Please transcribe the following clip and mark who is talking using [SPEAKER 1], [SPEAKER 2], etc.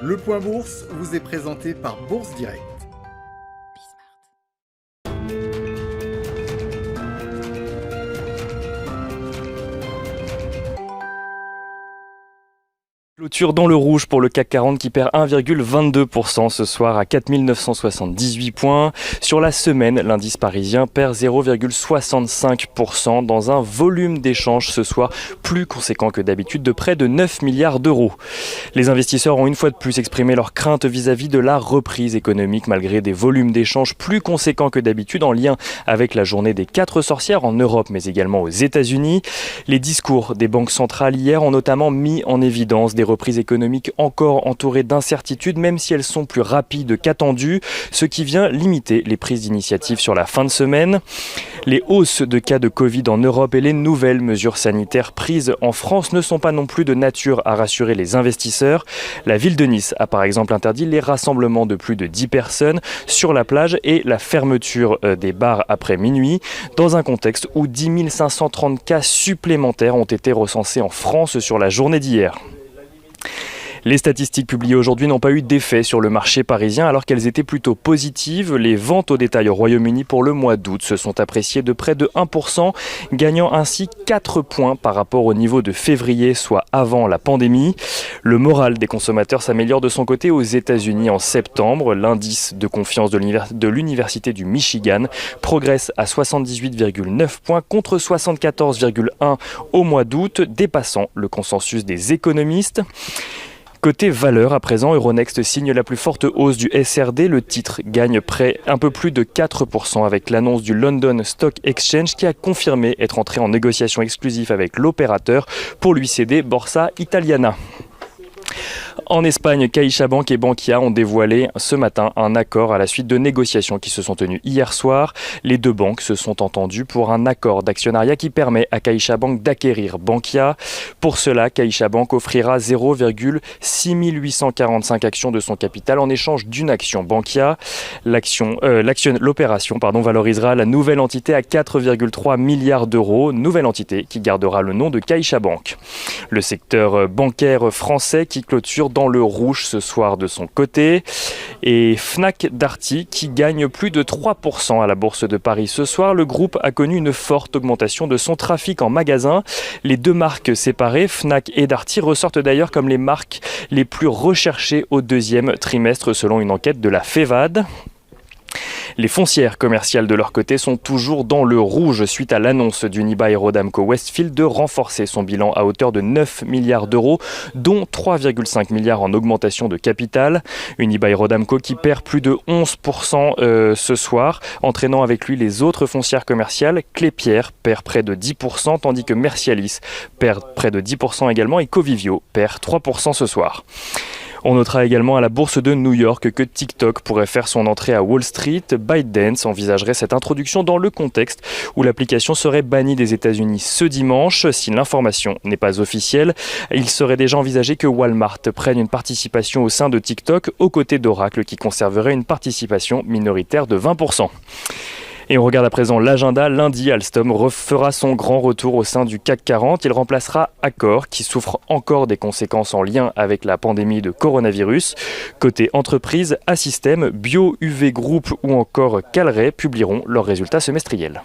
[SPEAKER 1] Le Point Bourse vous est présenté par Bourse Direct.
[SPEAKER 2] Clôture dans le rouge pour le CAC 40 qui perd 1,22% ce soir à 4 978 points. Sur la semaine, l'indice parisien perd 0,65% dans un volume d'échanges ce soir plus conséquent que d'habitude de près de 9 milliards d'euros. Les investisseurs ont une fois de plus exprimé leurs craintes vis-à-vis de la reprise économique malgré des volumes d'échanges plus conséquents que d'habitude en lien avec la journée des 4 sorcières en Europe mais également aux États-Unis. Les discours des banques centrales hier ont notamment mis en évidence des reprises économiques encore entourées d'incertitudes, même si elles sont plus rapides qu'attendues, ce qui vient limiter les prises d'initiative sur la fin de semaine. Les hausses de cas de Covid en Europe et les nouvelles mesures sanitaires prises en France ne sont pas non plus de nature à rassurer les investisseurs. La ville de Nice a par exemple interdit les rassemblements de plus de 10 personnes sur la plage et la fermeture des bars après minuit, dans un contexte où 10 530 cas supplémentaires ont été recensés en France sur la journée d'hier. Les statistiques publiées aujourd'hui n'ont pas eu d'effet sur le marché parisien alors qu'elles étaient plutôt positives. Les ventes au détail au Royaume-Uni pour le mois d'août se sont appréciées de près de 1%, gagnant ainsi 4 points par rapport au niveau de février, soit avant la pandémie. Le moral des consommateurs s'améliore de son côté aux États-Unis en septembre. L'indice de confiance de l'Université du Michigan progresse à 78,9 points contre 74,1 au mois d'août, dépassant le consensus des économistes. Côté valeur, à présent, Euronext signe la plus forte hausse du SRD. Le titre gagne un peu plus de 4% avec l'annonce du London Stock Exchange qui a confirmé être entré en négociation exclusive avec l'opérateur pour lui céder Borsa Italiana. En Espagne, CaixaBank et Bankia ont dévoilé ce matin un accord à la suite de négociations qui se sont tenues hier soir. Les deux banques se sont entendues pour un accord d'actionnariat qui permet à CaixaBank d'acquérir Bankia. Pour cela, CaixaBank offrira 0,6845 actions de son capital en échange d'une action Bankia. L'opération valorisera la nouvelle entité à 4,3 milliards d'euros, nouvelle entité qui gardera le nom de CaixaBank. Le secteur bancaire français qui clôture dans le rouge ce soir de son côté. Et Fnac Darty qui gagne plus de 3% à la Bourse de Paris ce soir. Le groupe a connu une forte augmentation de son trafic en magasin. Les deux marques séparées, Fnac et Darty, ressortent d'ailleurs comme les marques les plus recherchées au deuxième trimestre selon une enquête de la FEVAD. Les foncières commerciales de leur côté sont toujours dans le rouge suite à l'annonce d'Unibail-Rodamco-Westfield de renforcer son bilan à hauteur de 9 milliards d'euros, dont 3,5 milliards en augmentation de capital. Unibail-Rodamco qui perd plus de 11% ce soir, entraînant avec lui les autres foncières commerciales. Klépierre perd près de 10%, tandis que Mercialis perd près de 10% également et Covivio perd 3% ce soir. On notera également à la bourse de New York que TikTok pourrait faire son entrée à Wall Street. ByteDance envisagerait cette introduction dans le contexte où l'application serait bannie des États-Unis ce dimanche. Si l'information n'est pas officielle, il serait déjà envisagé que Walmart prenne une participation au sein de TikTok aux côtés d'Oracle qui conserverait une participation minoritaire de 20%. Et on regarde à présent l'agenda. Lundi, Alstom refera son grand retour au sein du CAC 40. Il remplacera Accor, qui souffre encore des conséquences en lien avec la pandémie de coronavirus. Côté entreprise, Assystem, Bio UV Group ou encore Calray publieront leurs résultats semestriels.